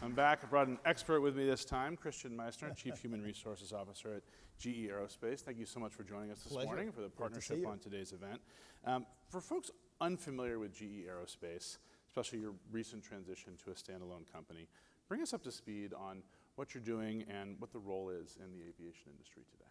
I'm back. I brought an expert with me this time, Christian Meisner, Chief Human Resources Officer at GE Aerospace. Thank you so much for joining us this morning and for the partnership on today's event. For folks unfamiliar with GE Aerospace, especially your recent transition to a standalone company, bring us up to speed on what you're doing and what the role is in the aviation industry today.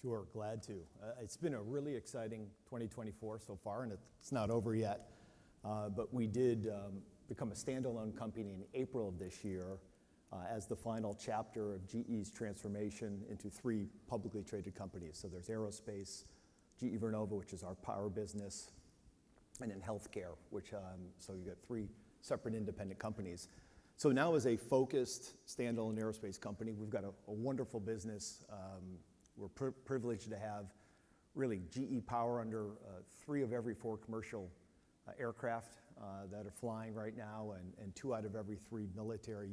Sure, glad to. It's been a really exciting 2024 so far, and it's not over yet. But we did become a standalone company in April of this year as the final chapter of GE's transformation into three publicly traded companies. So there's Aerospace, GE Vernova, which is our power business, and then healthcare, which so you got three separate independent companies. So now as a focused standalone aerospace company, we've got a wonderful business. We're privileged to have really GE power under 3 of every 4 commercial aircraft that are flying right now, and 2 out of every 3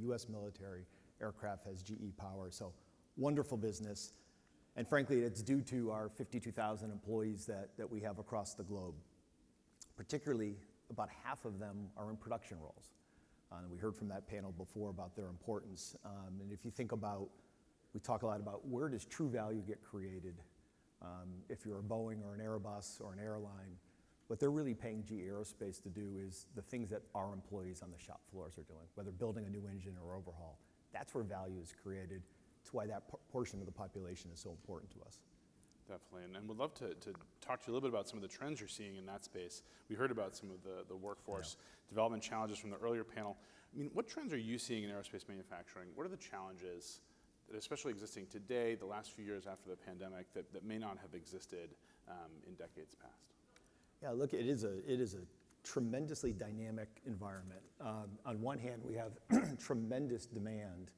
U.S. military aircraft has GE power. So wonderful business. And frankly, it's due to our 52,000 employees that we have across the globe. Particularly, about half of them are in production roles. We heard from that panel before about their importance. And if you think about, we talk a lot about where does true value get created? If you're a Boeing or an Airbus or an airline, what they're really paying GE Aerospace to do is the things that our employees on the shop floors are doing, whether building a new engine or overhaul. That's where value is created. It's why that portion of the population is so important to us. Definitely, and we'd love to talk to you a little bit about some of the trends you're seeing in that space. We heard about some of the workforce development challenges from the earlier panel. I mean, what trends are you seeing in aerospace manufacturing? What are the challenges that are especially existing today, the last few years after the pandemic, that may not have existed in decades past? Yeah, look, it is a tremendously dynamic environment. On one hand, we have tremendous demand,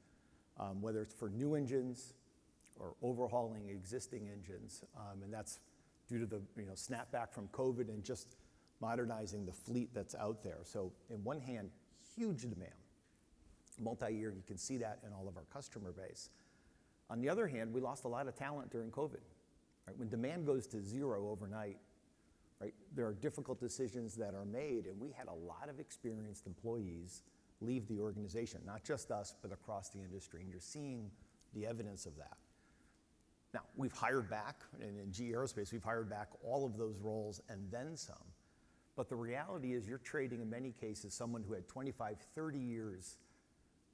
whether it's for new engines or overhauling existing engines, and that's due to the snapback from COVID and just modernizing the fleet that's out there. So, in one hand, huge demand, multi-year. You can see that in all of our customer base. On the other hand, we lost a lot of talent during COVID. Right? When demand goes to zero overnight, right, there are difficult decisions that are made, and we had a lot of experienced employees leave the organization, not just us, but across the industry, and you're seeing the evidence of that. Now, we've hired back, and in GE Aerospace, we've hired back all of those roles and then some. But the reality is you're trading, in many cases, someone who had 25, 30 years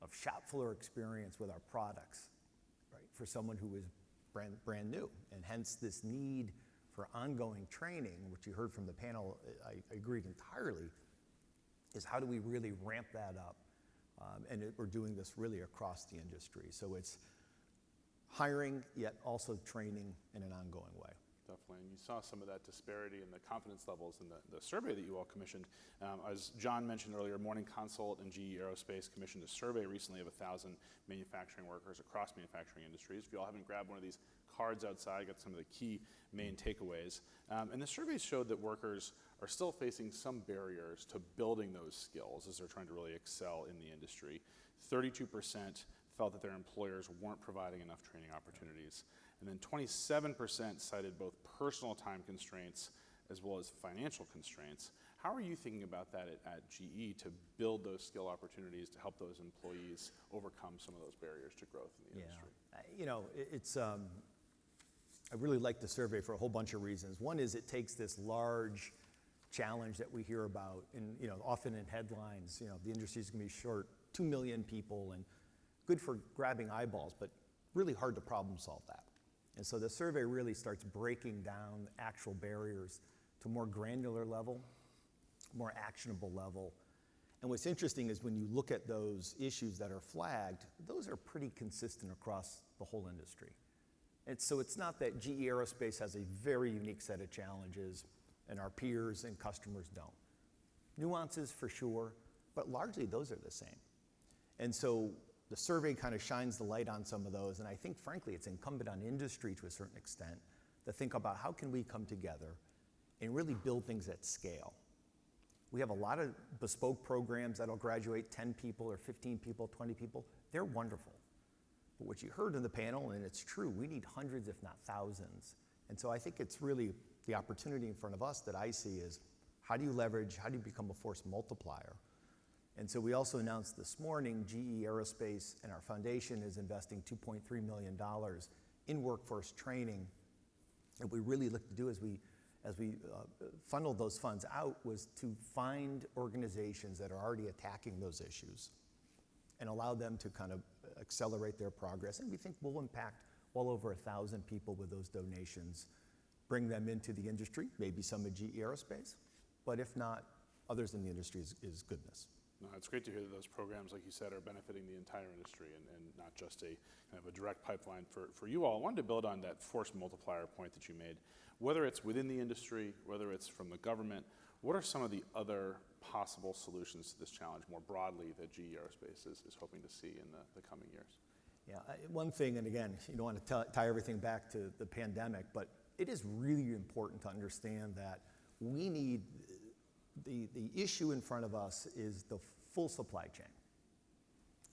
of shop floor experience with our products, right, for someone who was brand new. And hence this need for ongoing training, which you heard from the panel, I agreed entirely, is how do we really ramp that up? We're doing this really across the industry. So it's hiring, yet also training in an ongoing way. Definitely, and you saw some of that disparity in the confidence levels in the survey that you all commissioned. As John mentioned earlier, Morning Consult and GE Aerospace commissioned a survey recently of 1,000 manufacturing workers across manufacturing industries. If you all haven't grabbed one of these cards outside, got some of the key main takeaways. And the survey showed that workers are still facing some barriers to building those skills as they're trying to really excel in the industry. 32% felt that their employers weren't providing enough training opportunities. And then 27% cited both personal time constraints as well as financial constraints. How are you thinking about that at GE to build those skill opportunities to help those employees overcome some of those barriers to growth in the industry? It's I really like the survey for a whole bunch of reasons. One is it takes this large challenge that we hear about, and often in headlines, the industry is going to be short 2 million people, and good for grabbing eyeballs, but really hard to problem solve that. And so the survey really starts breaking down actual barriers to more granular level, more actionable level. And what's interesting is when you look at those issues that are flagged, those are pretty consistent across the whole industry. And so it's not that GE Aerospace has a very unique set of challenges and our peers and customers don't. Nuances for sure, but largely those are the same. And so the survey kind of shines the light on some of those, and I think, frankly, it's incumbent on industry to a certain extent to think about how can we come together and really build things at scale. We have a lot of bespoke programs that'll graduate 10 people or 15 people, 20 people. They're wonderful. But what you heard in the panel, and it's true, we need hundreds, if not thousands. And so I think it's really the opportunity in front of us that I see is how do you leverage, how do you become a force multiplier? And so we also announced this morning, GE Aerospace and our foundation is investing $2.3 million in workforce training. And what we really look to do as we funneled those funds out was to find organizations that are already attacking those issues and allow them to kind of accelerate their progress. And we think we'll impact well over 1,000 people with those donations, bring them into the industry, maybe some at GE Aerospace, but if not, others in the industry is goodness. No, it's great to hear that those programs, like you said, are benefiting the entire industry and not just a kind of a direct pipeline for you all. I wanted to build on that force multiplier point that you made. Whether it's within the industry, whether it's from the government, what are some of the other possible solutions to this challenge more broadly that GE Aerospace is hoping to see in the coming years? Yeah, one thing, and again, you don't want to tie everything back to the pandemic, but it is really important to understand that we need, the issue in front of us is the full supply chain.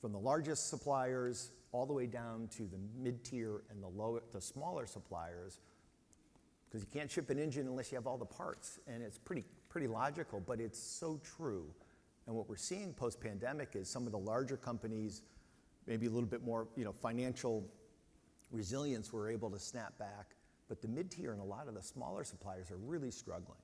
From the largest suppliers all the way down to the mid-tier and the smaller suppliers, because you can't ship an engine unless you have all the parts, and it's pretty logical, but it's so true. And what we're seeing post-pandemic is some of the larger companies, maybe a little bit more, financial resilience, were able to snap back, but the mid-tier and a lot of the smaller suppliers are really struggling.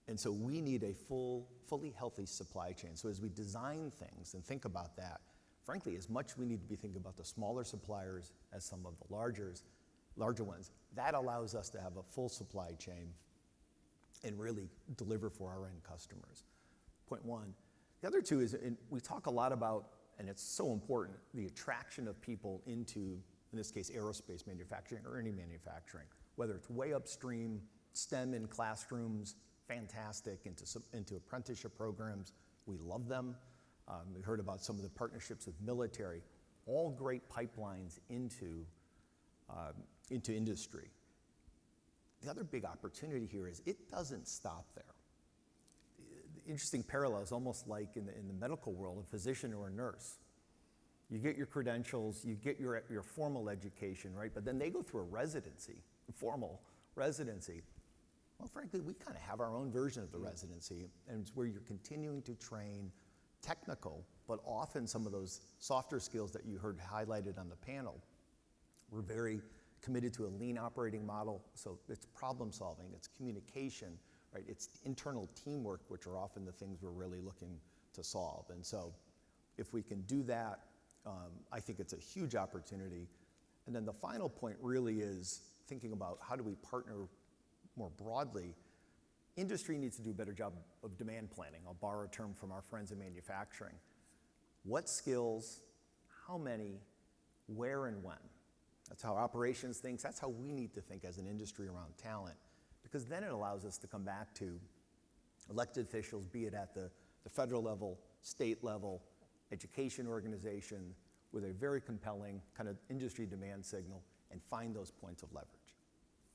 And so we need a fully healthy supply chain. So as we design things and think about that, frankly, as much we need to be thinking about the smaller suppliers as some of the larger ones. That allows us to have a full supply chain and really deliver for our end customers. Point one. The other two is, and we talk a lot about, and it's so important, the attraction of people into, in this case, aerospace manufacturing or any manufacturing, whether it's way upstream, STEM in classrooms, fantastic, into apprenticeship programs. We love them. We heard about some of the partnerships with military, all great pipelines into industry. The other big opportunity here is it doesn't stop there. The interesting parallel is almost like in the medical world, a physician or a nurse. You get your credentials, you get your formal education, right? But then they go through a residency, a formal residency. Well, frankly, we kind of have our own version of the residency, and it's where you're continuing to train technical, but often some of those softer skills that you heard highlighted on the panel. We're very committed to a lean operating model, so it's problem solving, it's communication, right? It's internal teamwork, which are often the things we're really looking to solve. And so if we can do that, I think it's a huge opportunity. And then the final point really is thinking about how do we partner more broadly. Industry needs to do a better job of demand planning. I'll borrow a term from our friends in manufacturing. What skills, how many, where and when? That's how operations thinks. That's how we need to think as an industry around talent, because then it allows us to come back to elected officials, be it at the federal level, state level, education organization, with a very compelling kind of industry demand signal and find those points of leverage.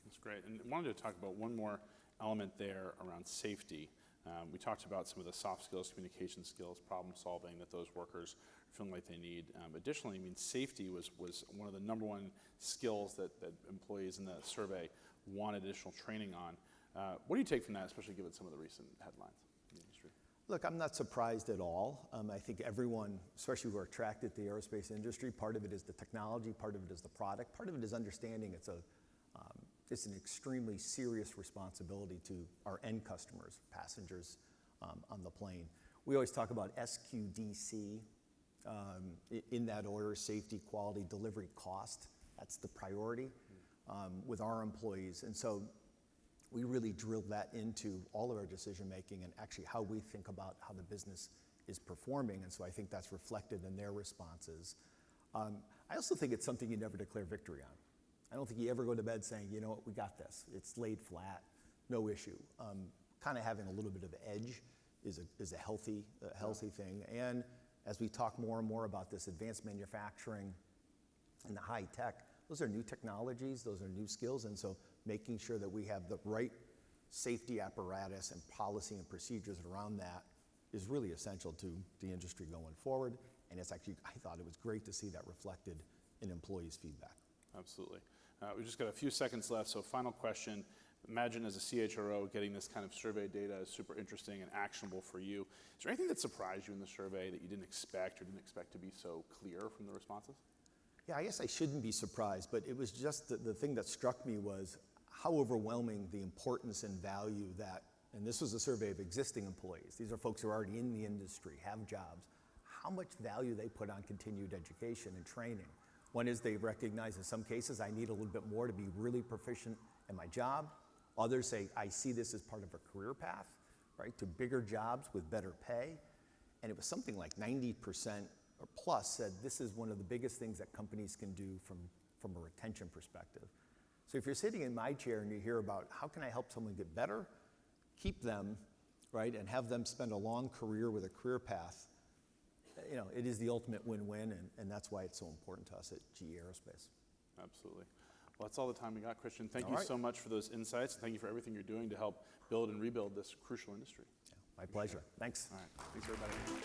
That's great. And I wanted to talk about one more element there around safety. We talked about some of the soft skills, communication skills, problem solving that those workers are feeling like they need. Additionally, safety was one of the number one skills that employees in the survey wanted additional training on. What do you take from that, especially given some of the recent headlines in the industry? Look, I'm not surprised at all. I think everyone, especially who are attracted to the aerospace industry, part of it is the technology, part of it is the product, part of it is understanding it's an extremely serious responsibility to our end customers, passengers on the plane. We always talk about SQDC in that order: safety, quality, delivery, cost. That's the priority with our employees. And so we really drilled that into all of our decision making and actually how we think about how the business is performing. And so I think that's reflected in their responses. I also think it's something you never declare victory on. I don't think you ever go to bed saying, you know what, we got this. It's laid flat, no issue. Kind of having a little bit of edge is a healthy thing. And as we talk more and more about this advanced manufacturing and the high tech, those are new technologies, those are new skills. And so making sure that we have the right safety apparatus and policy and procedures around that is really essential to the industry going forward. And it's actually, I thought it was great to see that reflected in employees' feedback. Absolutely. We've just got a few seconds left, so final question. Imagine as a CHRO getting this kind of survey data is super interesting and actionable for you. Is there anything that surprised you in the survey that you didn't expect or didn't expect to be so clear from the responses? Yeah, I guess I shouldn't be surprised, but it was just the thing that struck me was how overwhelming the importance and value that, and this was a survey of existing employees. These are folks who are already in the industry, have jobs, how much value they put on continued education and training. One is they recognize in some cases I need a little bit more to be really proficient in my job. Others say I see this as part of a career path, right, to bigger jobs with better pay. And it was something like 90% or plus said this is one of the biggest things that companies can do from a retention perspective. So if you're sitting in my chair and you hear about how can I help someone get better, keep them, right, and have them spend a long career with a career path, you know, it is the ultimate win-win, and that's why it's so important to us at GE Aerospace. Absolutely. Well, that's all the time we got, Christian. Thank All you right. so much for those insights. Thank you for everything you're doing to help build and rebuild this crucial industry. Yeah, my pleasure. Thanks. All right. Thanks, everybody.